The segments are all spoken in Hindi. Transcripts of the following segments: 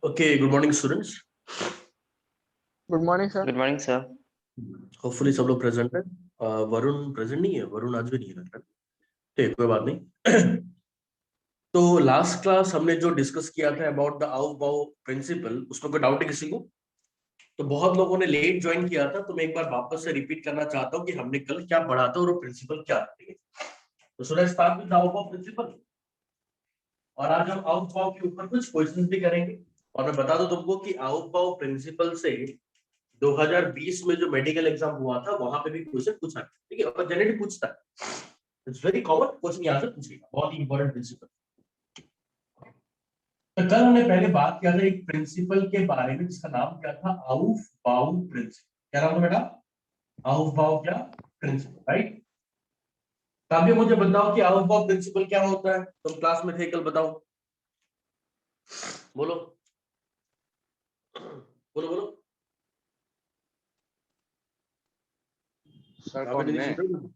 Okay, good morning, students. Good morning sir. Good morning sir. Hopefully सब लोग प्रेजेंट है। वरुण प्रेजेंट नहीं है, वरुण आज भी नहीं है लग रहा है। ठीक, कोई बात नहीं। तो लास्ट क्लास हमने जो डिस्कस किया था अबाउट द आउ बाउ प्रिंसिपल, उसमें कोई डाउट है किसी को? तो बहुत लोगों ने लेट ज्वाइन किया था, तो मैं एक बार वापस से रिपीट करना चाहता हूँ कि हमने कल क्या पढ़ा था और वो प्रिंसिपल क्या था। तो शुड स्टार्ट विद आउ बाउ प्रिंसिपल। और आज हम आउ बाउ के ऊपर कुछ क्वेश्चंस भी करेंगे। और मैं बता दूं तुमको कि आउ बाउ प्रिंसिपल से 2020 में जो मेडिकल एग्जाम हुआ था वहां पे भी क्वेश्चन पूछा, ठीक है, और जनरली पूछता है। इट्स वेरी कॉमन क्वेश्चन, यहां से पूछेगा, बहुत ही इंपॉर्टेंट प्रिंसिपल। तो कल हमने पहले बात किया था एक प्रिंसिपल के बारे में जिसका नाम क्या था, आउफ बाउ प्रिंसिपल। क्या नाम था बेटा? आउफ बाउ क्या प्रिंसिपल, राइट? तो अभी मुझे बताओ कि आउफ बाउ प्रिंसिपल क्या होता है। तुम क्लास में थे कल, बताओ, बोलो बोलो बोलो। सर अभी कौन नहीं मैं? सुन रहे?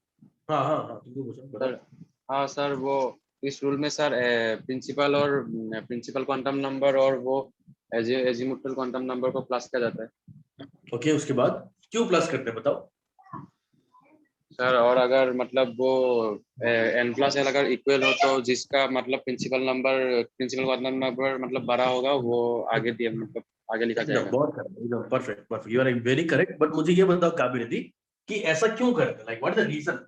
हाँ हाँ हाँ, तुमको पूछो, सर बताओ। हाँ सर, वो इस रूल में सर प्रिंसिपल और प्रिंसिपल क्वांटम नंबर और वो एजीमुथल क्वांटम नंबर को प्लस किया जाता है। ओके, उसके बाद क्यों प्लस करते हैं बताओ। सर और अगर मतलब वो n प्लस एल अगर इक्वल हो तो जिसका मतलब प्रिंसिपल क्वांटम नंबर मतलब बड़ा होगा वो आगे दिया मतलब आगे लिखा एकदम जाएगा। बहुत करेक्ट, एकदम perfect perfect, you are very correct. But मुझे ये बताओ काबिल दी कि ऐसा क्यों करते हैं, like what is the reason?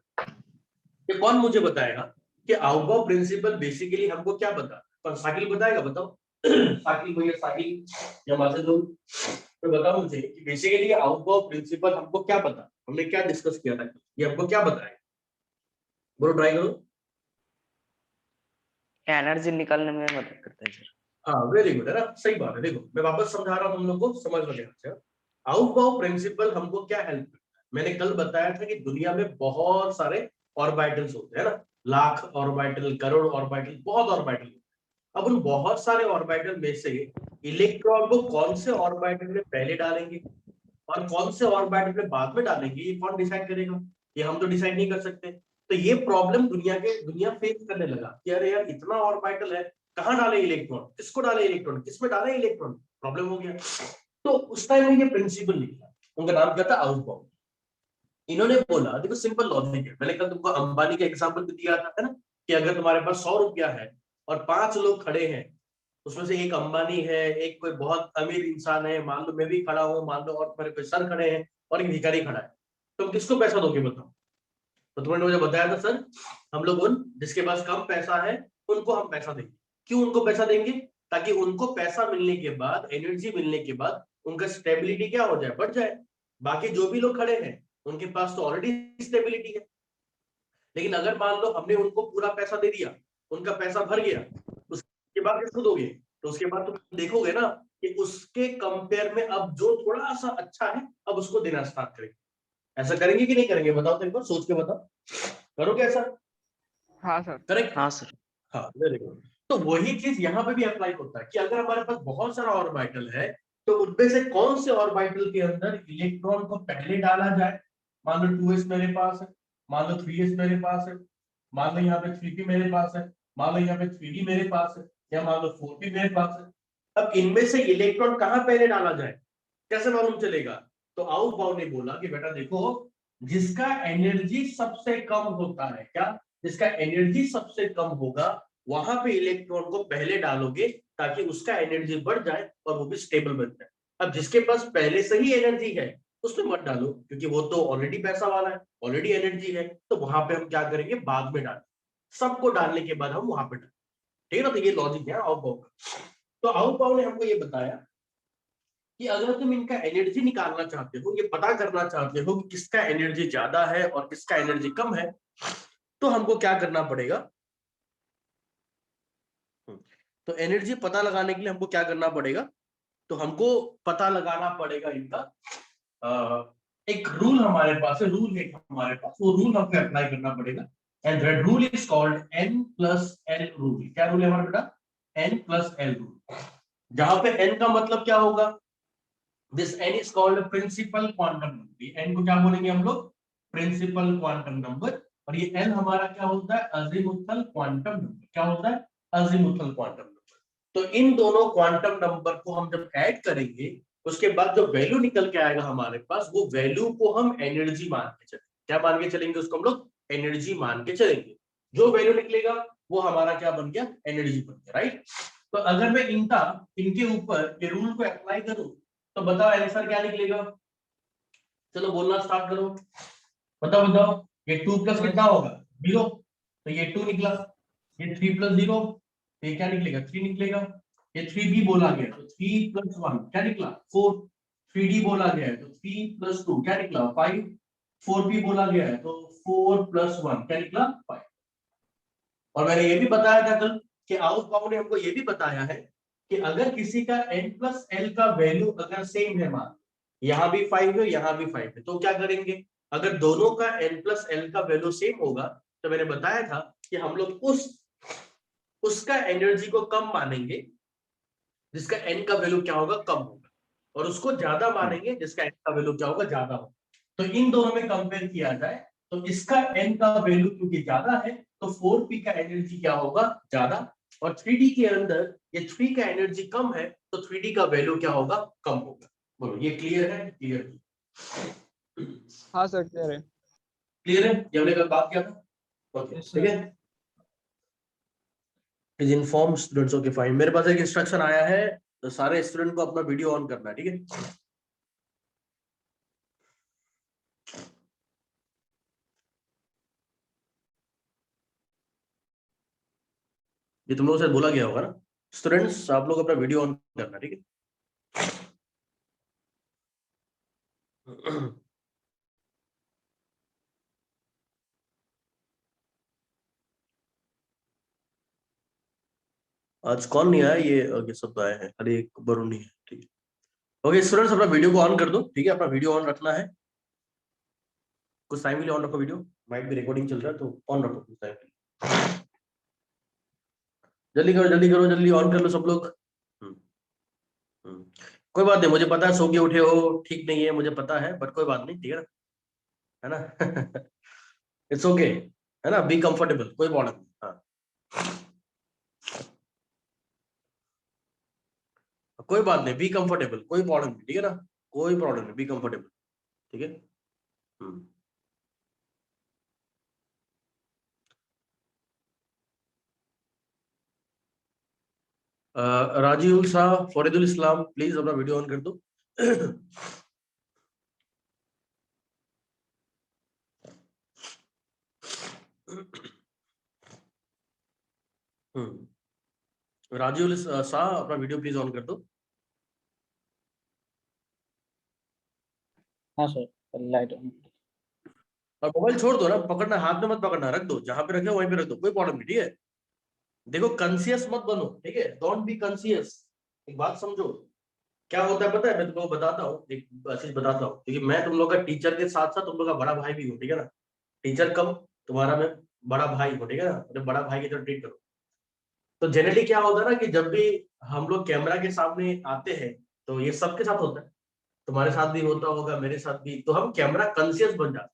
ये कौन मुझे बताएगा कि आउटबाउ प्रिंसिपल बेसिकली हमको क्या बता? पर साकिल बताएगा, बताओ। साकिल भैया, साकिल या माजिद, तो बताओ मुझे कि बेसिकली आउटबाउ प्रिंसिपल हमको क्या बता, हमने क्या डिस्कस किया था, ये हमको क्या बताएगा? बोलो, ट्राई करो। एनर्जी निकालने में मदद करता है सर। हाँ, वेरी गुड, है ना, सही बात है। देखो मैं वापस समझा रहा हूँ तुम लोग को, समझ लो ध्यान से। आउटबाउ प्रिंसिपल हमको क्या हेल्प करता है? मैंने कल बताया था कि दुनिया में बहुत सारे ऑर्बिटल्स होते हैं ना, लाख ऑर्बिटल, करोड़ ऑर्बिटल, बहुत ऑर्बिटल। अब उन बहुत सारे ऑर्बिटल में से इलेक्ट्रॉन को कौन से ऑर्बिटल में पहले डालेंगे और कौन से ऑर्बिटल में बाद में डालेंगे, ये कौन डिसाइड करेगा? ये हम तो डिसाइड नहीं कर सकते। तो ये प्रॉब्लम दुनिया फेस करने लगा कि अरे यार, इतना ऑर्बिटल है, कहाँ डाले इलेक्ट्रॉन, किसको डाले इलेक्ट्रॉन, किसमें डाले इलेक्ट्रॉन, प्रॉब्लम हो गया। तो उस टाइम में ये प्रिंसिपल निकला, उनका नाम क्या था, आउटबाउ। इन्होंने बोला, देखो सिंपल लॉजिक है, मैंने कल तुमको अंबानी का एग्जांपल भी दिया था, है ना, कि अगर तुम्हारे पास 100 रुपया है और 5 लोग खड़े हैं, उसमें से एक अंबानी है, एक कोई बहुत अमीर इंसान है, मान लो मैं भी खड़ा हूं, मान लो, और मेरे कोई सर खड़े हैं और एक भिखारी खड़ा है, तुम किसको पैसा दोगे बताओ? तो तुमने मुझे बताया था सर, हम लोग उन जिसके पास कम पैसा है उनको हम पैसा देंगे। क्यों उनको पैसा देंगे? ताकि उनको पैसा मिलने के बाद, एनर्जी मिलने के बाद उनका स्टेबिलिटी क्या हो जाए, बढ़ जाए। बाकी जो भी लोग खड़े हैं उनके पास तो ऑलरेडी स्टेबिलिटी है। लेकिन अगर मान लो हमने उनको पूरा पैसा दे दिया, उनका पैसा भर गया, उसके बाद किसको दोगे? तो उसके बाद तुम देखोगे ना कि उसके कंपेयर में अब जो थोड़ा सा अच्छा है, अब उसको देना स्टार्ट करेंगे। ऐसा करेंगे कि नहीं करेंगे बताओ, तो एक बार सोच के बताओ, करोगे ऐसा? हाँ सर। करेक्ट। हाँ सर। हाँ, वेरी गुड। तो वही चीज यहाँ पे भी अप्लाई होता है कि अगर हमारे पास बहुत सारा ऑर्बिटल है, तो उनमें से कौन से ऑर्बिटल के अंदर इलेक्ट्रॉन को पहले डाला जाए। मान लो 2s मेरे पास है, मान लो 3s मेरे पास है, मान लो यहाँ पे 3p मेरे पास है, मान लो यहाँ पे 3d मेरे पास है, या मान लो 4p मेरे पास है। अब इनमें से इलेक्ट्रॉन कहाँ पहले डाला जाए, कैसे मालूम चलेगा? तो आउट बाउ ने बोला कि बेटा देखो, जिसका एनर्जी सबसे कम होता है, क्या, जिसका एनर्जी सबसे कम होगा वहां पे इलेक्ट्रॉन को पहले डालोगे ताकि उसका एनर्जी बढ़ जाए और वो भी स्टेबल बन जाए। अब जिसके पास पहले से ही एनर्जी है उसमें मत डालो, क्योंकि वो तो ऑलरेडी पैसा वाला है, ऑलरेडी एनर्जी है, तो वहां पे हम क्या करेंगे, बाद में डालें। सबको डालने के बाद हम वहां पे डालें, ठीक है ना? तो ये लॉजिक है आउट बाउ का। तो आउट बाउ ने हमको ये बताया कि अगर तुम इनका एनर्जी निकालना चाहते हो, ये पता करना चाहते हो कि किसका एनर्जी ज्यादा है और किसका एनर्जी कम है, तो हमको क्या करना पड़ेगा? तो एनर्जी पता लगाने के लिए हमको क्या करना पड़ेगा? तो हमको पता लगाना पड़ेगा इनका एक रूल हमारे पास है, रूल है हमारे पास, वो रूल हमको अप्लाई करना पड़ेगा। And that rule is called N+L rule. क्या रूल है हमारा बेटा? N+L rule. जहां पे N का मतलब क्या होगा? This N is called principal quantum number. N को क्या बोलेंगे हम लोग? Principal quantum number. और ये L हमारा क्या होता है? Azimuthal quantum number. क्या होता है? Azimuthal quantum number. तो इन दोनों क्वांटम नंबर को हम जब ऐड करेंगे उसके बाद जो वैल्यू निकल के आएगा हमारे पास, वो वैल्यू को हम एनर्जी मान के चलेंगे। क्या मान के चलेंगे? उसको हम लोग एनर्जी मान के चलेंगे। जो वैल्यू निकलेगा वो हमारा क्या बन गया? एनर्जी बन गया, राइट। तो अगर मैं इनके ऊपर ये रूल को अप्लाई करूं तो बताओ आंसर क्या निकलेगा? चलो बोलना स्टार्ट करो, बताओ बताओ। ये 2 प्लस कितना होगा? 0। तो ये 2 निकला। ये 3 प्लस 0, ये क्या निकलेगा? 3 निकलेगा। ये 3b बोला गया तो 3 प्लस 1 क्या निकला? 4। 3d बोला गया है तो 3 प्लस 2 क्या निकला? 5। 4p बोला गया है तो 4 प्लस 1 क्या निकला? 5। और मैंने ये भी बताया था कल कि आउट बाउंड ने हमको ये भी बताया है कि अगर किसी का n प्लस एल का वैल्यू अगर सेम है, मान यहाँ भी 5 है यहाँ भी 5 है, तो क्या करेंगे? अगर दोनों का n प्लस एल का वैल्यू सेम होगा तो मैंने बताया था कि हम लोग उसका एनर्जी को कम मानेंगे जिसका n का वैल्यू क्या होगा? कम होगा, और उसको ज्यादा मानेंगे जिसका n का वैल्यू क्या होगा? ज्यादा होगा। तो इन दोनों में कंपेयर किया जाए तो इसका n का वैल्यू क्योंकि ज्यादा है तो 4p का एनर्जी क्या होगा? ज्यादा। और 3d के अंदर ये 3 का एनर्जी कम है तो 3d का वैल्यू क्या होगा? कम होगा। बोलो ये क्लियर है? क्लियर? हाँ सर क्लियर है। क्लियर है? ये हमने कल बात किया था। ओके ठीक है। Is inform students. Okay fine. मेरे पास एक इंस्ट्रक्शन आया है तो सारे स्टूडेंट को अपना वीडियो ऑन करना है, ठीक है। ये तुम लोगों से बोला गया होगा ना स्टूडेंट्स, आप लोग अपना वीडियो ऑन करना, ठीक है। आज कौन नहीं आया? ये सब तो आए हैं, अरे एक वरुण नहीं है, ठीक है। ओके स्टूडेंट्स अपना वीडियो को ऑन कर दो, ठीक है। अपना वीडियो ऑन रखना है, कुछ टाइम के लिए ऑन रखो वीडियो। माइक भी रिकॉर्डिंग चल रहा है तो ऑन रखो कुछ टाइम के लिए। जल्दी करो जल्दी करो, जल्दी ऑन कर लो सब लोग। हम्म, हम्म। कोई बात नहीं, मुझे पता है सो के उठे हो, ठीक नहीं है मुझे पता है, बट कोई बात नहीं, ठीक है ना? इट्स ओके, है ना? बी कंफर्टेबल, कोई प्रॉब्लम नहीं। हाँ कोई बात नहीं, बी कंफर्टेबल, कोई प्रॉब्लम नहीं, ठीक है ना? कोई प्रॉब्लम नहीं, बी कंफर्टेबल, ठीक है। राजीव शाह, फरीदुल इस्लाम, प्लीज अपना वीडियो ऑन कर दो। राजीव शाह अपना वीडियो प्लीज ऑन कर दो। हाँ सर लाइट ऑन। और मोबाइल छोड़ दो ना, पकड़ना हाथ में मत पकड़ना, रख दो जहां पे रखे वहीं पे रख दो, कोई प्रॉब्लम नहीं, ठीक है। देखो कंसियस मत बनो, ठीक है, डोंट बी कंसियस। एक बात समझो, क्या होता है पता है? मैं तुम लोग बताता हूँ, एक चीज बताता हूँ, क्योंकि मैं तुम लोग का टीचर के साथ साथ तुम लोग का बड़ा भाई भी हूँ, ठीक है ना? टीचर कम, तुम्हारा मैं बड़ा भाई हूँ, ठीक है ना? तो बड़ा भाई की तरह ट्रीट करो। तो जनरली क्या होता है ना कि जब भी हम लोग कैमरा के सामने आते हैं, तो ये सबके साथ होता है, तुम्हारे साथ भी होता होगा, मेरे साथ भी, तो हम कैमरा कंसियस बन जाते हैं।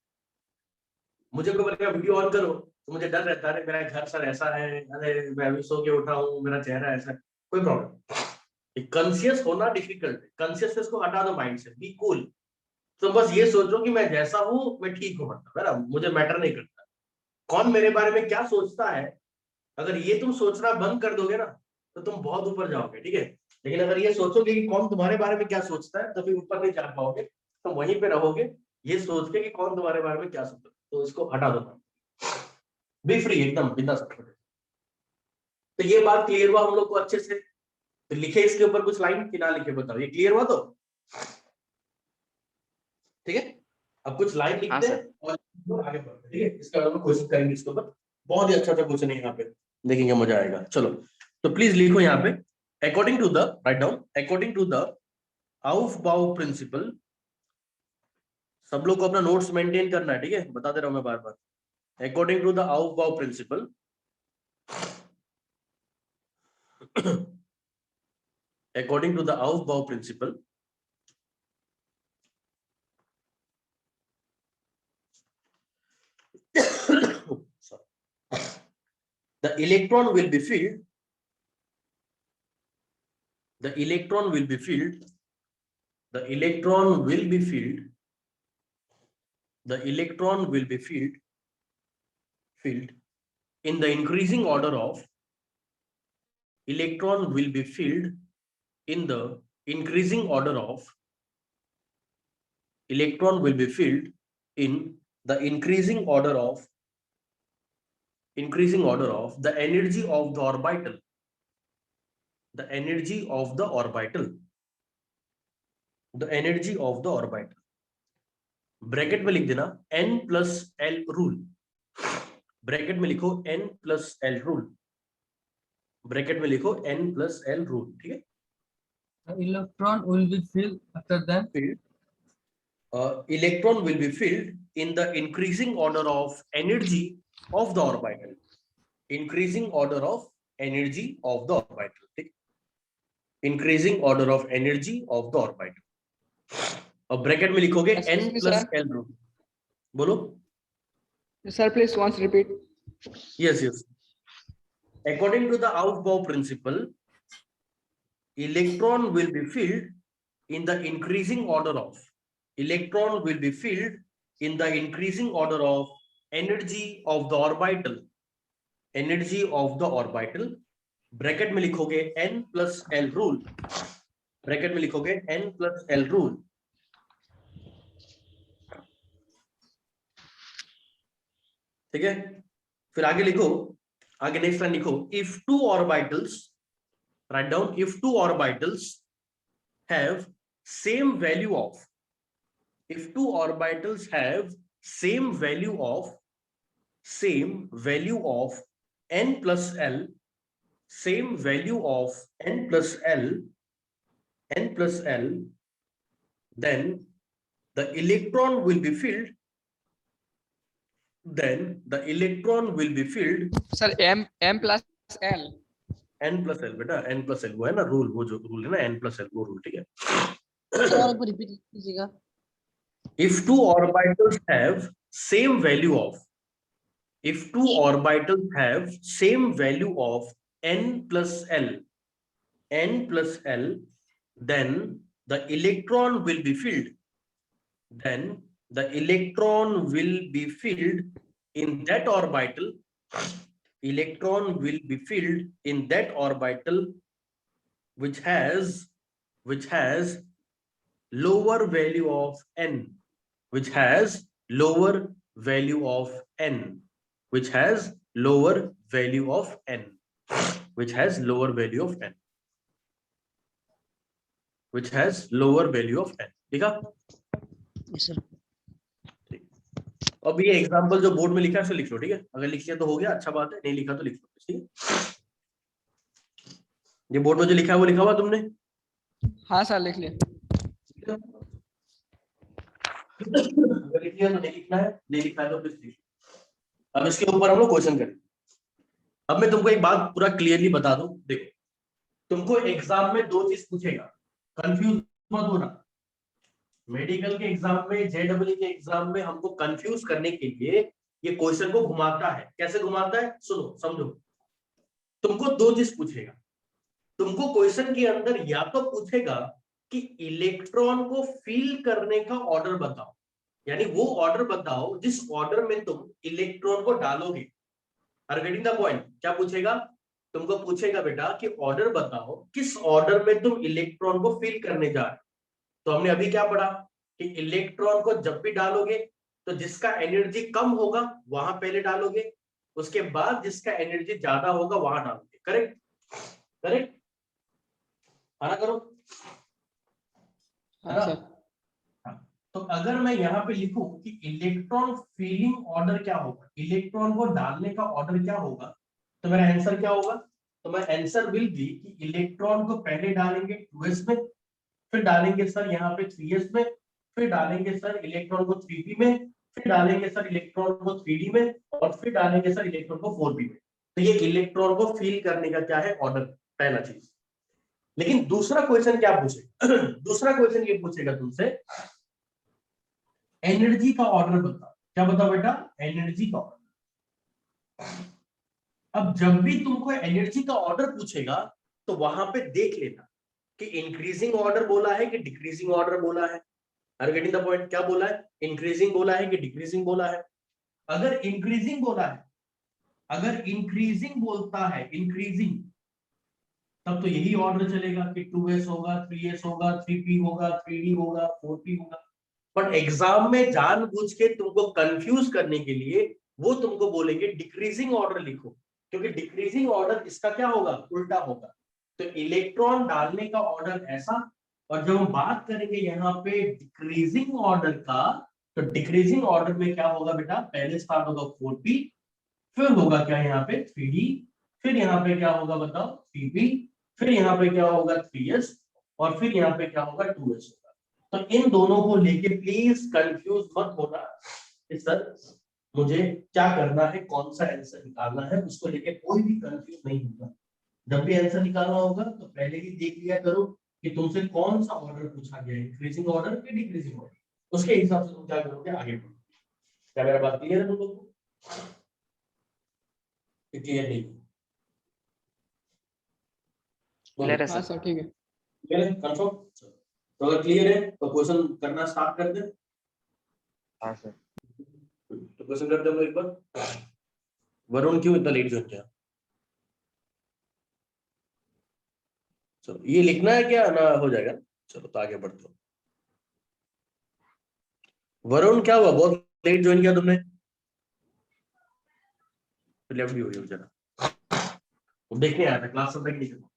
मुझे कोई बोलेगा वीडियो ऑन करो तो मुझे डर रहता है, मेरा घर सर ऐसा है, अरे मैं अभी सो के उठा हूँ, मेरा चेहरा ऐसा है। कोई प्रॉब्लम, कंसियस होना डिफिकल्ट है, कॉन्शियसनेस को हटा दो माइंड से, बी कूल। तो बस ये सोचो कि मैं जैसा हूँ मैं ठीक हूँ, मतलब है ना, मुझे मैटर नहीं करता कौन मेरे बारे में क्या सोचता है। अगर ये तुम सोचना बंद कर दोगे ना तो तुम बहुत ऊपर जाओगे, ठीक है। लेकिन अगर ये सोचोगे कि कौन तुम्हारे बारे में क्या सोचता है तो फिर ऊपर नहीं जा पाओगे, तुम वहीं पे रहोगे ये सोच के कि कौन तुम्हारे बारे में क्या सोचता है। तो इसको हटा दो, बी फ्री, एकदम बिंदास। तो ये बात क्लियर हुआ हम लोग को अच्छे से? तो लिखे इसके ऊपर कुछ लाइन कि ना लिखे, बताओ ये क्लियर हुआ तो? ठीक है, अब कुछ लाइन हाँ लिखते हैं सर। और आगे बढ़ते हैं, ठीक है। इसका हम कोशिश करेंगे इसके ऊपर, बहुत ही अच्छा अच्छा क्वेश्चन है यहाँ पे, देखेंगे मजा आएगा। चलो तो प्लीज लिखो यहाँ पे, according to the, write down, according to the Aufbau principle. सब लोग को अपना नोट्स मेंटेन करना है, ठीक है, बताते रहो मैं बार बार। According to the Aufbau principle, according to the Aufbau principle, the electron will be filled the electron will be filled, the electron will be filled, the electron will be filled in the increasing order of, electron will be filled in the increasing order of, electron will be filled in the increasing order of the energy of the orbital, the energy of the orbital, the energy of the orbital. Bracket में लिख देना n plus L rule, bracket में लिखो n plus L rule, bracket में लिखो n प्लस एल रूल, ठीक है। Electron will be filled after that. Electron will be filled in the increasing order of energy of the orbital, increasing order of energy of the orbital, ठीक, increasing order of energy of the orbital. और ब्रैकेट में लिखोगे n प्लस एल रूल, बोलो Sir, please once repeat. yes yes according to the Aufbau principle, electron will be filled in the increasing order of, electron will be filled in the increasing order of energy of the orbital, energy of the orbital. Bracket में लिखोगे n plus L rule, bracket में लिखोगे n प्लस एल रूल, ठीक है। फिर आगे लिखो, आगे नेक्स्ट लाइन लिखो, if two orbitals, write down, if two orbitals have same value of, if two orbitals have same value of n plus l, same value of n plus l, then the electron will be filled, then the electron will be filled. Sir, m plus l. n plus l बेटा, n plus l वो है ना रूल, वो जो रूल है ना n plus l वो रूल, ठीक है। रिपीट कीजिएगा। If two orbitals have same value of, if two orbitals have same value of n plus l, then the electron will be filled, then the electron will be filled in that orbital, electron will be filled in that orbital which has lower value of n, which has lower value of n, which has lower value of n, which has lower value of n, which has lower value of n, ठीक है। Yes sir. अब ये एग्जांपल जो बोर्ड में लिखा है उसे लिख लो, ठीक है। अगर लिख लिया तो हो गया, अच्छा बात है, नहीं लिखा तो लिख लो, ठीक है। ये बोर्ड में जो लिखा है वो लिखा हुआ तुमने? हाँ सर, लिख लिया। अगर लिख लिया तो नहीं लिखना है, नहीं लिखा है तो प्लीज लिख। अब इसके ऊपर हम लोग क्वेश्चन करें। अब मैं तुमको एक बात पूरा क्लियरली बता दूं, देखो तुमको एग्जाम में दो चीज पूछेगा, कंफ्यूज मत होना। मेडिकल के एग्जाम में, जेडब्ल्यू के एग्जाम में हमको कंफ्यूज करने के लिए ये क्वेश्चन को घुमाता है। कैसे घुमाता है सुनो समझो। तुमको दो चीज पूछेगा, तुमको क्वेश्चन के अंदर या तो पूछेगा कि इलेक्ट्रॉन को फील करने का ऑर्डर बताओ, यानी वो ऑर्डर बताओ जिस ऑर्डर में तुम इलेक्ट्रॉन को डालोगे। Are getting the point? क्या पूछेगा? तुमको पूछेगा बेटा कि ऑर्डर बताओ किस ऑर्डर में तुम इलेक्ट्रॉन को फील करने जा रहे हो। तो हमने अभी क्या पढ़ा कि इलेक्ट्रॉन को जब भी डालोगे तो जिसका एनर्जी कम होगा वहां पहले डालोगे, उसके बाद जिसका एनर्जी ज्यादा होगा वहां डालोगे। करेक्ट? करेक्ट? आना करो। हाँ सर। तो अगर मैं यहाँ पे लिखूं कि इलेक्ट्रॉन फीलिंग ऑर्डर क्या होगा, इलेक्ट्रॉन को डालने का ऑर्डर क्या होगा, तो मेरा आंसर क्या होगा? तो मैं आंसर विल बी कि इलेक्ट्रॉन को पहले डालेंगे 2s में, फिर डालेंगे सर यहाँ पे 3s में, फिर डालेंगे सर इलेक्ट्रॉन को 3p में, फिर डालेंगे सर इलेक्ट्रॉन को 3d में, और फिर डालेंगे सर इलेक्ट्रॉन को 4p में। तो ये इलेक्ट्रॉन को फील करने का क्या है? ऑर्डर, पहला चीज। लेकिन दूसरा क्वेश्चन क्या पूछेगा? दूसरा क्वेश्चन ये पूछेगा तुमसे एनर्जी का ऑर्डर बताओ। क्या बताओ बेटा? एनर्जी का ऑर्डर। अब जब भी तुमको एनर्जी का ऑर्डर पूछेगा तो वहां पे देख लेना कि इंक्रीजिंग ऑर्डर बोला है कि डिक्रीजिंग ऑर्डर बोला है? Are getting the point? क्या बोला है? इंक्रीजिंग बोला है कि डिक्रीजिंग बोला है? अगर इंक्रीजिंग बोला है, अगर इंक्रीजिंग बोलता है, इंक्रीजिंग, तब तो यही ऑर्डर चलेगा कि 2s होगा, 3s होगा, 3p होगा, 3d होगा, 4p होगा। बट एग्जाम में जानबूझ के तुमको कंफ्यूज करने के लिए वो तुमको बोलेंगे डिक्रीजिंग ऑर्डर लिखो, क्योंकि डिक्रीजिंग ऑर्डर इसका क्या होगा? उल्टा होगा। तो इलेक्ट्रॉन डालने का ऑर्डर ऐसा, और जब हम बात करेंगे यहाँ पे डिक्रीजिंग ऑर्डर का, तो डिक्रीजिंग ऑर्डर में क्या होगा बेटा? पहले स्टार्ट होगा 4p, फिर होगा क्या यहाँ पे 3d, फिर यहाँ पे क्या होगा बताओ 3p, फिर यहाँ पे क्या होगा 3s, और फिर यहाँ पे क्या होगा 2s होगा। तो इन दोनों को लेके प्लीज कंफ्यूज मत होना कि सर मुझे क्या करना है, कौन सा आंसर निकालना है, उसको लेके कोई भी कंफ्यूज नहीं होगा। जब भी आंसर निकालना होगा तो पहले ही देख लिया करो कि तुमसे कौन सा ऑर्डर पूछा गया है, इंक्रीजिंग ऑर्डर कि डिक्रीजिंग ऑर्डर, उसके हिसाब से तुम क्या करोगे, आगे बढ़ो। क्या मेरा बात क्लियर है तुम लोगों को? क्लियर नहीं? क्लियर है हाँ सर। सर ठीक है। क्लियर है? कंफर्म? तो अगर क्लियर है तो क्वेश्चन करना स्टार्ट कर दे। हाँ सर। तो क्वेश्चन करते हैं एक बार। वरुण क्यों इतना लेट ज्वाइन किया? चलो ये लिखना है क्या ना, हो जाएगा? चलो तो आगे बढ़ते हो। वरुण क्या हुआ, बहुत लेट ज्वाइन किया तुमने? लेफ्ट भी हो गया बेचारा, वो देखने आया था, क्लास सब नहीं करना।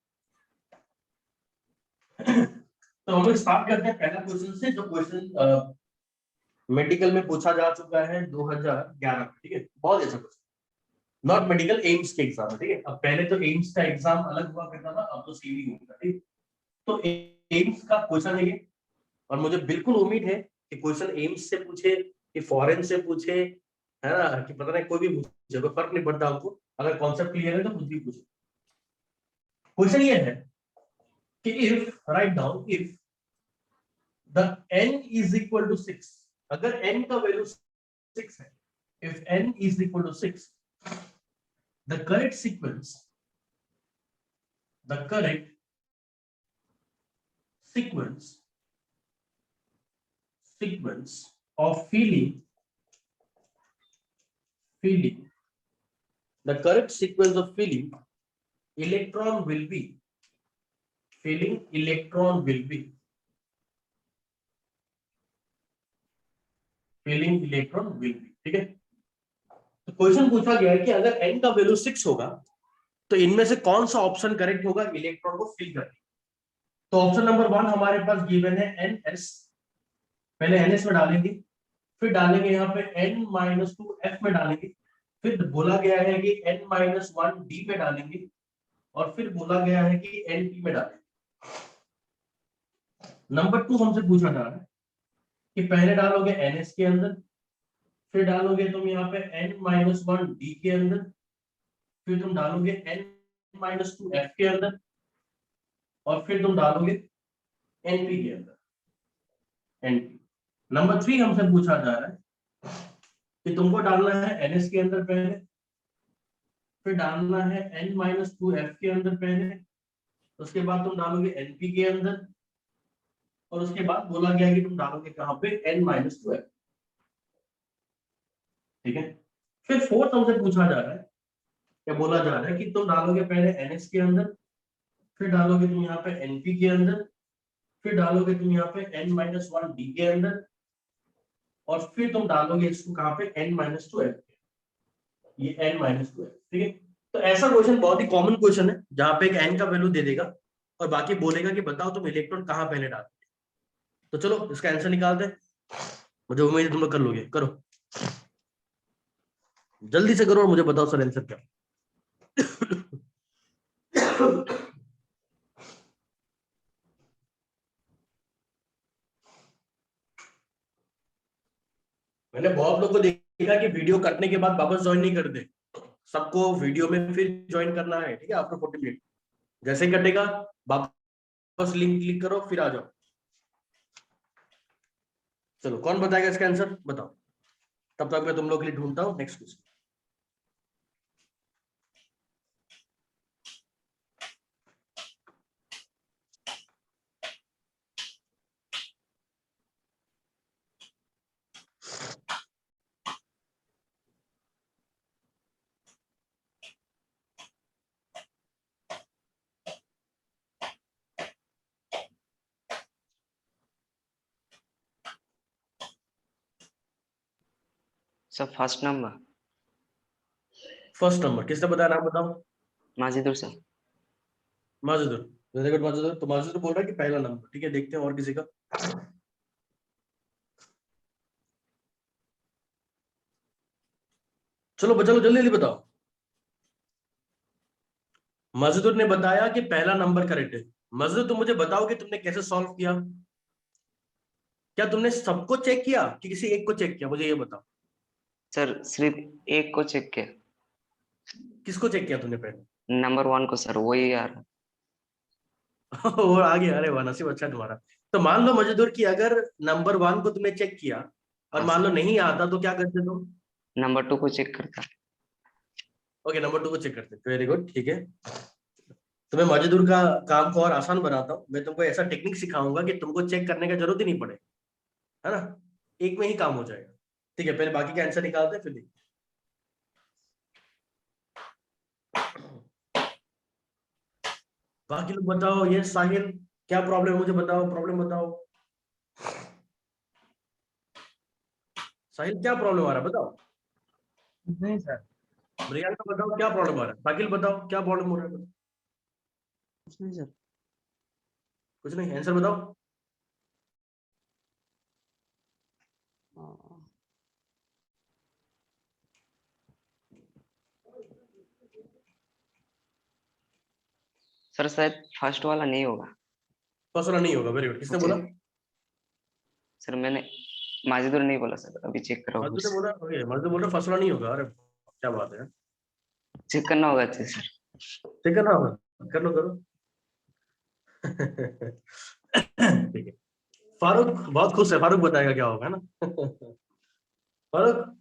तो हम लोग स्टार्ट करते हैं पहला क्वेश्चन से, जो क्वेश्चन मेडिकल में पूछा जा चुका है 2011। ठीक है, बहुत अच्छा क्वेश्चन। नॉट मेडिकल, एम्स के एग्जाम है। ठीक है, अब पहले तो एम्स का एग्जाम अलग हुआ करता था, अब तो सीवी होगा। ठीक, तो एम्स का क्वेश्चन है ये, और मुझे बिल्कुल उम्मीद है कि क्वेश्चन एम्स से पूछे कि फॉरेन से पूछे, है ना, कि पता नहीं कोई भी पूछे, कोई फर्क नहीं पड़ता हमको, अगर कॉन्सेप्ट क्लियर है तो कुछ भी पूछे। क्वेश्चन ये है कि if, write down, if the n is equal to 6, अगर n का वैल्यू 6 है, if n is equal to 6, the correct sequence of filling the correct sequence of filling electron will be, ठीक है। तो क्वेश्चन पूछा गया है कि अगर n का वैल्यू 6 होगा तो इनमें से कौन सा ऑप्शन करेक्ट होगा इलेक्ट्रॉन को फिल करने? तो ऑप्शन नंबर 1 हमारे पास गिवन है ns, पहले ns में डालेंगे, फिर डालेंगे यहाँ पे n-2f में डालेंगे, फिर बोला गया है कि n-1d में डालेंगे, और फिर बोला गया है कि np में डालेंगे। नंबर 2 हमसे पूछा जा रहा है कि पहले डालोगे ns के अंदर, फिर डालोगे तुम यहाँ पे n-1d के अंदर, फिर तुम डालोगे n-2f के अंदर, और फिर तुम डालोगे np के अंदर, np। नंबर 3 हमसे पूछा जा रहा है कि तुमको डालना है ns के अंदर पहले, फिर डालना है n-2f के अंदर पहले, उसके बाद तुम डालोगे np के अंदर, और उसके बाद बोला गया कि तुम डालोगे कहां पे n-2f। ठीक है, फिर फोर्थ हमसे पूछा जा रहा है, क्या बोला जा रहा है कि तुम डालोगे पहले ns के अंदर, फिर डालोगे तुम यहाँ पे np के अंदर, फिर डालोगे तुम यहाँ पे n-1d के अंदर, और फिर तुम डालोगे इसको कहां पे n-2f, ये n-2f। ठीक है, तो ऐसा क्वेश्चन बहुत ही कॉमन क्वेश्चन है जहां पे एक n का वैल्यू दे देगा और बाकी बोलेगा कि बताओ तुम इलेक्ट्रॉन कहां पहले डालोगे। तो चलो इसका आंसर निकालते हैं, मुझे उम्मीद है तुम लोग कर लोगे, करो जल्दी से करो और मुझे बताओ सर आंसर क्या। मैंने बहुत लोगों को देखा कि वीडियो कटने के बाद वापस ज्वाइन नहीं करते, सबको वीडियो में फिर ज्वाइन करना है। ठीक है, आफ्टर 40 मिनट जैसे ही कटेगा वापस लिंक क्लिक करो, फिर आ जाओ। चलो कौन बताएगा इसका आंसर, बताओ, तब तक मैं तुम लोग के लिए ढूंढता हूँ next question. Sir first number first number किसने बताया, नाम बताओ। Majidur sir. Majidur, very good Majidur. तो माजिदुर बोल रहा है कि पहला नंबर, ठीक है, देखते हैं और किसी का। चलो बच्चों जल्दी जल्दी बताओ। माजिदुर ने बताया कि पहला नंबर करेक्ट है। माजिदुर तुम मुझे बताओ कि तुमने कैसे सॉल्व किया। क्या तुमने सबको चेक किया कि किसी एक को चेक किया, मुझे ये बताओ। सर सिर्फ एक को चेक किया, किसको चेक किया तुमने पहले? नंबर 1 को सर, वही यार। और आगे, अरे वाह नसीब अच्छा है तुम्हारा। तो मान लो मजदूर की अगर नंबर 1 को तुमने चेक किया और हाँ मान लो सर, नहीं आता तो क्या करते तुम? नंबर 2 को चेक करता। ओके, नंबर 2 को चेक करते, वेरी गुड, ठीक है। तुम्हें मजदूर का काम को और आसान बनाता हूँ, मैं तुमको ऐसा टेक्निक सिखाऊंगा कि तुमको चेक करने की जरूरत ही नहीं पड़े, है ना, एक में ही काम हो जाएगा। ठीक है, पहले बाकी का आंसर निकालते हैं फिर देखते हैं। बाकी लोग बताओ, ये साहिल क्या प्रॉब्लम है मुझे बताओ, प्रॉब्लम बताओ। साहिल क्या प्रॉब्लम आ रहा है बताओ। नहीं सर, प्रियंका बताओ क्या प्रॉब्लम आ रहा है, साहिल बताओ क्या प्रॉब्लम हो रहा है, कुछ नहीं सर। कुछ नहीं, आंसर बताओ। सर शायद फर्स्ट वाला नहीं होगा। फसला नहीं होगा, वेरी गुड, किसने बोला? सर मैंने माजिदुर नहीं बोला सर, अभी चेक करो। मजदूर ने बोला, ओके मजदूर बोल रहा फसला नहीं होगा, अरे क्या बात है, चेक करना होगा अच्छे सर। ठीक है ना, कर लो करो। ठीक है, फारूक बहुत खुश है, फारूक बताएगा क्या होगा, है ना। Farooq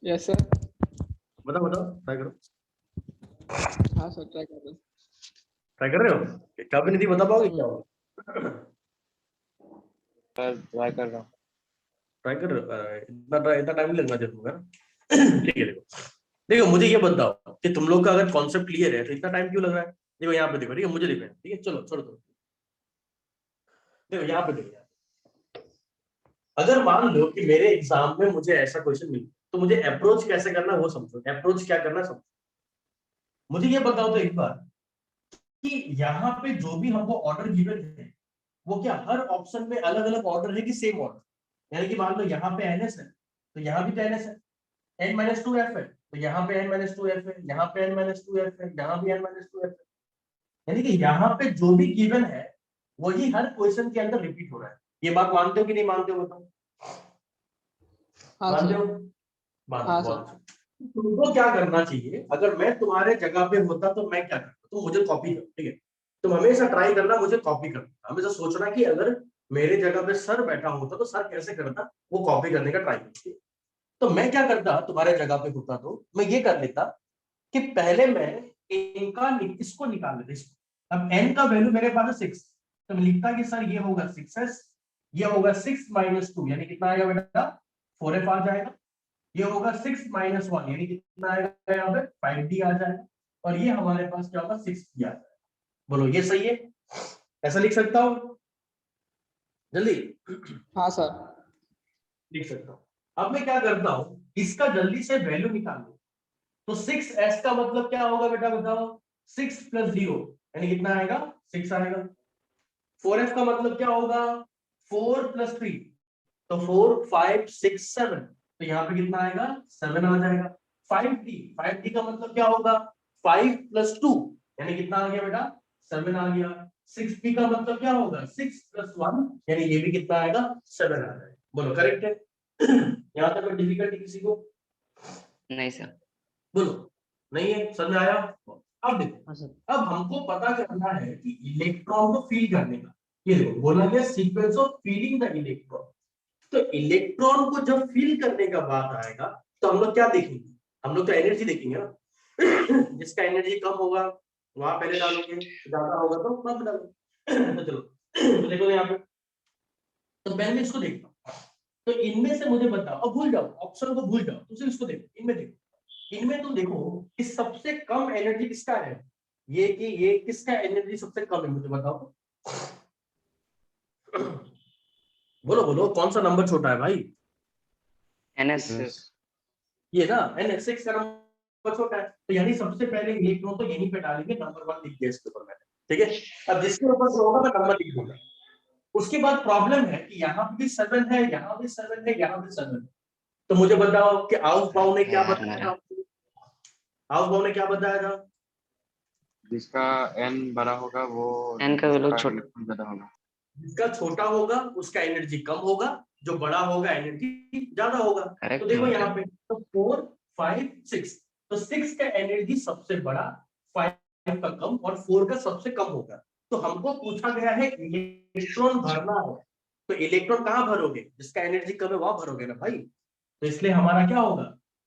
yes sir. बताओ बताओ, ट्राई करो। हाँ सर, ट्राई कर रहे हैं। ट्राई कर रहे हो, क्या भी नहीं बता पाओगे क्या होगा? सर ट्राई कर रहा हूँ। ट्राई कर रहे हो, इतना टाइम नहीं लगना चाहिए तुमको, है ना। ठीक है, देखो देखो मुझे ये बताओ कि तुम लोग का अगर कॉन्सेप्ट क्लियर है तो इतना टाइम क्यों लग रहा है। देखो यहाँ पे देखो, ठीक है, मुझे लिखना है, ठीक है, चलो छोड़ो दो। देखो यहाँ पे देखो, अगर मान लो कि मेरे एग्जाम में मुझे ऐसा क्वेश्चन मिले तो मुझे अप्रोच कैसे करना है वो समझो, अप्रोच क्या करना है समझो। मुझे ये बताओ तो एक बार कि यहाँ पे जो भी हमको ऑर्डर गिवन है वो क्या हर ऑप्शन में अलग अलग ऑर्डर है कि सेम ऑर्डर? यानी कि मान लो यहाँ पे एनएस है तो यहाँ भी तो एनएस है, n माइनस टू एफ है तो यहाँ पे n माइनस टू एफ है, यहाँ पे n माइनस टू एफ है, यहाँ भी n माइनस टू एफ है। यानी कि यहाँ पे जो भी गिवन है वही हर क्वेश्चन के अंदर रिपीट हो रहा है। ये बात मानते हो कि नहीं मानते हो बताओ? हाँ मानते सर। हो? मानते हो, हाँ बहुत सर। अच्छा। तुमको क्या करना चाहिए, अगर मैं तुम्हारे जगह पे होता तो मैं क्या करता, तुम मुझे कॉपी करो, ठीक है। तुम हमेशा ट्राई करना मुझे कॉपी करना, हमेशा सोचना कि अगर मेरे जगह पे सर बैठा होता तो सर कैसे करता, वो कॉपी करने का ट्राई करती। तो मैं क्या करता तुम्हारे जगह पे होता तो मैं ये कर लेता कि पहले मैं इनका इसको निकाल लेता इसको। अब n का वैल्यू मेरे पास है 6, तो मैं लिखता कि सर ये होगा 6s, ये होगा 6 माइनस 2 यानी कितना आएगा बेटा 4f आ जाएगा। ये होगा 6 माइनस 1 यानी कितना आएगा यहाँ पे 5d आ जाएगा। और ये हमारे पास क्या होगा 6d आ जाएगा। बोलो ये सही है, ऐसा लिख सकता हूँ जल्दी? हाँ सर। लिख सकता हूँ। अब मैं क्या करता हूँ, इसका जल्दी से वैल्यू निकाल लो। तो 6s का मतलब क्या होगा बेटा बताओ, 6 प्लस 0 यानी कितना आएगा 6 आएगा। 4f का मतलब क्या होगा 4 प्लस 3, तो 4 5 6 7, तो यहाँ पे कितना आएगा 7 आ जाएगा। 5d का मतलब क्या होगा 5 प्लस 2 यानी कितना आ गया बेटा 7 आ गया। 6p का मतलब क्या होगा 6 प्लस 1 यानी ये भी कितना आएगा 7 आ जाएगा। बोलो करेक्ट है? यहाँ तक कोई डिफिकल्टी किसी को? नहीं सर। बोलो नहीं है, समझ में आया? अब देखो, हाँ सर। अब हमको पता करना है कि इलेक्ट्रॉन को फील करने का, ये देखो बोला गया sequence of feeling the electron. तो इलेक्ट्रॉन को जब फील करने का बात आएगा तो हम लोग क्या देखेंगे, हम लोग तो एनर्जी देखेंगे ना। जिसका एनर्जी कम होगा वहां पहले डालोगे, ज्यादा होगा तो कम डालोगे। तो चलो तो देखो यहाँ पे, तो पहले मैं इसको देखता हूँ। तो इनमें से मुझे बताओ, अब भूल जाओ ऑप्शन को, भूल जाओ, तो सिर्फ इसको देखो, इनमें देखो, इनमें तुम देखो कि सबसे कम एनर्जी किसका है, ये कि ये किसका एनर्जी सबसे कम है मुझे बताओ। बोलो बोलो कौन सा नंबर छोटा है भाई? NS ये ना NH6 का नंबर छोटा है, तो यानी सबसे पहले इलेक्ट्रॉन तो यहीं पे डालेंगे, नंबर 1 लिख दिया इसके ऊपर मैंने, ठीक है। अब जिसके ऊपर जो होगा मैं नंबर लिख दूंगा। उसके बाद प्रॉब्लम है कि यहाँ पे भी 7 है, यहाँ भी 7 है, यहाँ भी 7 है, तो मुझे बताओ कि आउस बाउ ने क्या यार बताया मेरा था? आउस बाउ ने क्या बताया था? जिसका n बड़ा होगा वो N का वैल्यू उसका छोटा। इलेक्ट्रॉन ज्यादा होगा। जिसका छोटा होगा उसका एनर्जी कम होगा, जो बड़ा होगा एनर्जी ज्यादा होगा। तो करेक्ट देखो है। यहाँ पे तो 4 5 6, तो 6 का एनर्जी सबसे बड़ा, 5 का कम और 4 का सबसे कम होगा। तो हमको पूछा गया है इलेक्ट्रॉन भरना है, तो इलेक्ट्रॉन कहाँ भरोगे? जिसका एनर्जी कम है वहां भरोगे ना भाई। तो इसलिए हमारा क्या होगा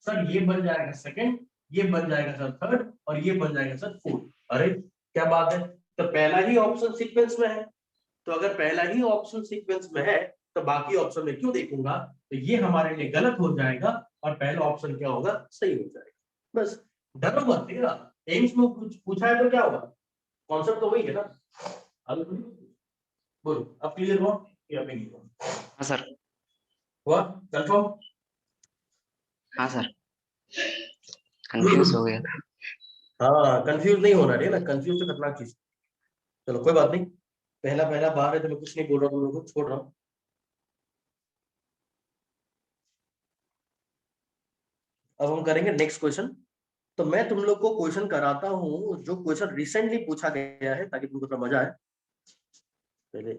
सर, ये बन जाएगा सेकंड, ये बन जाएगा सर थर्ड, और ये बन जाएगा सर फोर्थ। अरे क्या बात है, तो पहला ही ऑप्शन सीक्वेंस में है। तो अगर पहला ही ऑप्शन सीक्वेंस में है तो बाकी ऑप्शन में क्यों देखूंगा? तो ये हमारे लिए गलत हो जाएगा और पहला ऑप्शन क्या होगा? सही हो जाएगा। बस डरो मत, ठीक है ना? एम्स में कुछ पूछा है तो क्या होगा, कॉन्सेप्ट तो वही है ना। अब बोलो, अब क्लियर हुआ या अभी नहीं हुआ? हाँ सर। हुआ कंफर्म? हाँ सर, कंफ्यूज हो गया था। हाँ कंफ्यूज नहीं होना है ना, कंफ्यूज तो खतरनाक चीज। चलो कोई बात नहीं, पहला पहला बार है तो मैं कुछ नहीं बोल रहा हूँ, तुम लोगों को छोड़ रहा हूँ। अब हम करेंगे नेक्स्ट क्वेश्चन। तो मैं तुम लोग को क्वेश्चन कराता हूँ जो क्वेश्चन रिसेंटली पूछा गया है, ताकि तुमको थोड़ा मजा आए। पहले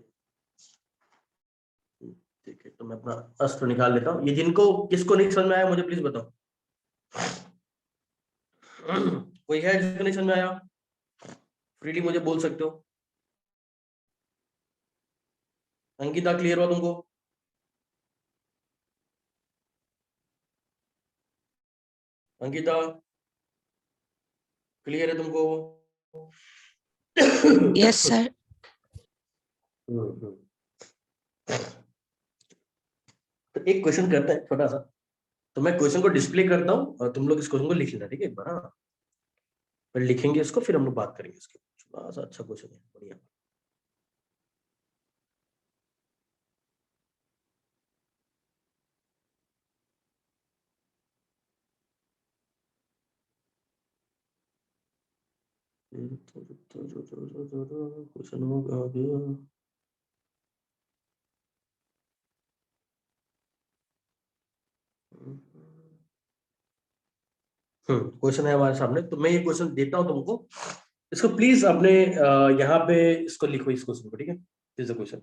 ठीक है, तो मैं अपना अस्त्र निकाल लेता हूँ। ये जिनको किसको नहीं समझ में आया मुझे प्लीज बताओ। कोई है जिसको नहीं समझ में आया? फ्रीली मुझे बोल सकते हो। अंकिता क्लियर हुआ तुमको? अंकिता क्लियर है तुमको? Yes sir. तो एक क्वेश्चन करते हैं छोटा सा, तो मैं क्वेश्चन को डिस्प्ले करता हूँ और तुम लोग इस क्वेश्चन को लिख लेना, ठीक है एक बार। हाँ फिर लिखेंगे इसको, फिर हम लोग बात करेंगे इसके। थोड़ा सा अच्छा क्वेश्चन है, बढ़िया। क्वेश्चन हो गया। क्वेश्चन है हमारे सामने, तो मैं ये क्वेश्चन देता हूं तुमको। इसको प्लीज अपने यहाँ पे इसको लिखो, इस क्वेश्चन को, ठीक है। This the question,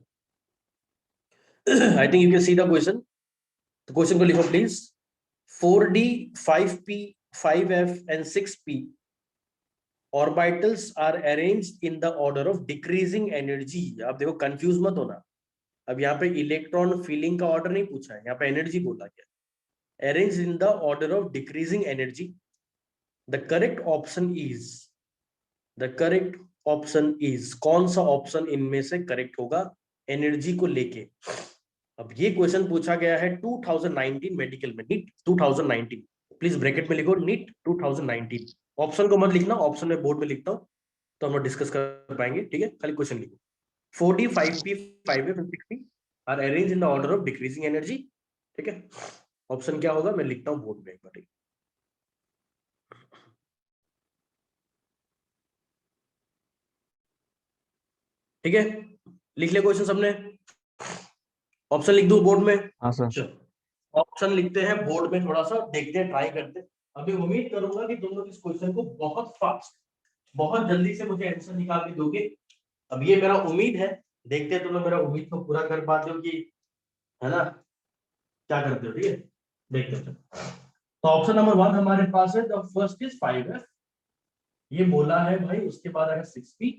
I think you can see the question. तो क्वेश्चन को लिखो please. 4d 5p 5f and 6p orbitals are arranged in the order of decreasing energy। आप देखो कंफ्यूज मत होना, अब यहाँ पे इलेक्ट्रॉन फिलिंग का ऑर्डर नहीं पूछा है, यहाँ पे एनर्जी बोला गया। Arrange in the order of decreasing energy. The correct option is कौन सा ऑप्शन इनमें से करेक्ट होगा एनर्जी को लेके? अब ये क्वेश्चन पूछा गया है 2019 मेडिकल में, नीट 2019। प्लीज ब्रैकेट में लिखो नीट 2019। ऑप्शन को मत लिखना, ऑप्शन में बोर्ड में लिखता हूँ तो हम लोग डिस्कस कर पाएंगे, ठीक है। खाली क्वेश्चन लिखो। 4d 5p 5f and 6p are arrange in the order of decreasing energy, ठीक है। ऑप्शन क्या होगा मैं लिखता हूँ बोर्ड में एक बार, ठीक है। लिख ले क्वेश्चन सबने? ऑप्शन लिख दूं बोर्ड में? हाँ सर। चलो ऑप्शन लिखते हैं बोर्ड में, थोड़ा सा देखते हैं, ट्राई करते हैं। अभी उम्मीद करूंगा कि तुम लोग इस क्वेश्चन को बहुत फास्ट, बहुत जल्दी से मुझे आंसर निकाल के दोगे। अब ये मेरा उम्मीद है, देखते हैं तुम लोग मेरा उम्मीद को पूरा कर पाते हो कि, है ना, क्या करते हो, ठीक है। देखते हैं। तो ऑप्शन नंबर 1 हमारे पास है, द फर्स्ट इज 5f, ये बोला है भाई। उसके बाद आएगा 6p,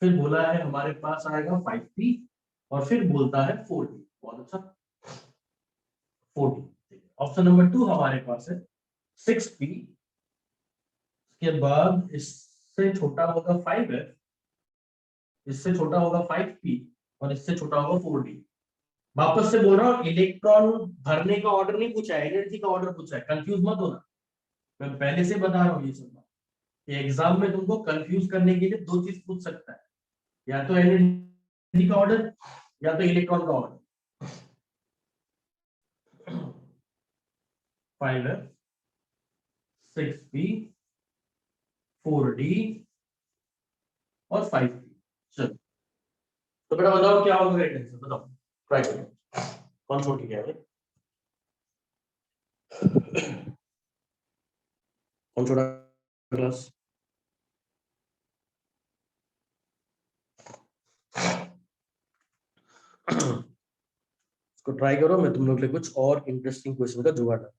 फिर बोला है हमारे पास आएगा 5p, और फिर बोलता है 4d। बहुत अच्छा, 4d। ऑप्शन नंबर 2 हमारे पास है 6p, उसके बाद इससे छोटा होगा 5f, इससे छोटा होगा 5p, और इससे छोटा होगा 4d। वापस से बोल रहा हूँ, इलेक्ट्रॉन भरने का ऑर्डर नहीं पूछा है, एनर्जी का ऑर्डर पूछा है, कंफ्यूज मत होना। मैं पहले से बता रहा हूँ ये सब बात। ये एग्जाम में तुमको कंफ्यूज करने के लिए दो चीज पूछ सकता है, या तो एनर्जी का ऑर्डर या तो इलेक्ट्रॉन का ऑर्डर। 5 है, 6B, 4D और 5B। चलो तो बेटा बताओ क्या होगा राइट आंसर, बताओ ट्राई करो, कौन छोड़ के गया भाई, कौन छोड़ा क्लास? इसको ट्राई करो, मैं तुम लोग के लिए कुछ और इंटरेस्टिंग क्वेश्चन का जुगाड़ डालूं।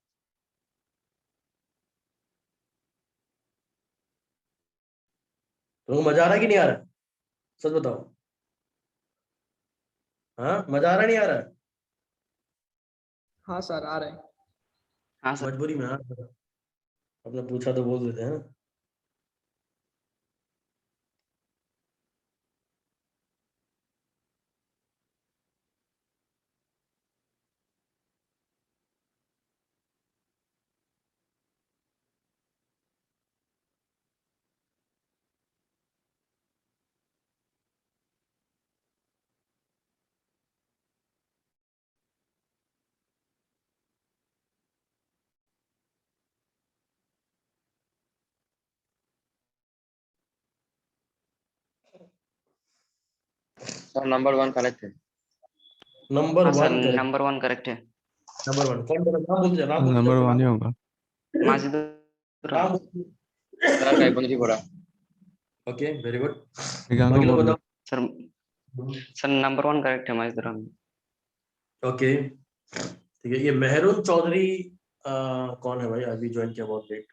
तुमको मजा आ रहा है कि नहीं आ रहा है? सच बताओ, हाँ मजा आ रहा नहीं आ रहा है? हाँ सर आ रहे हैं। हाँ सर। मजबूरी में, हाँ आपने पूछा तो बोल देते हैं। सर नंबर 1 करेक्ट है। नंबर हाँ सर 1 करेक्ट। नंबर 1 करेक्ट है। नंबर 1 कौन बोला? नाम बोलते जाओ, नाम बोलते नंबर जाओ, 1 ही नाम होगा। माजिदुर नाम बोलते। सर काइपोनिजी बोला। Okay very good. विज्ञान को बाकी लोग बोल दो। बताओ। सर। सर नंबर 1 करेक्ट है माजिदुर। ओके ठीक है, ये मेहरून चौधरी कौन है भाई? अभी ज्वाइन किया बहुत लेट।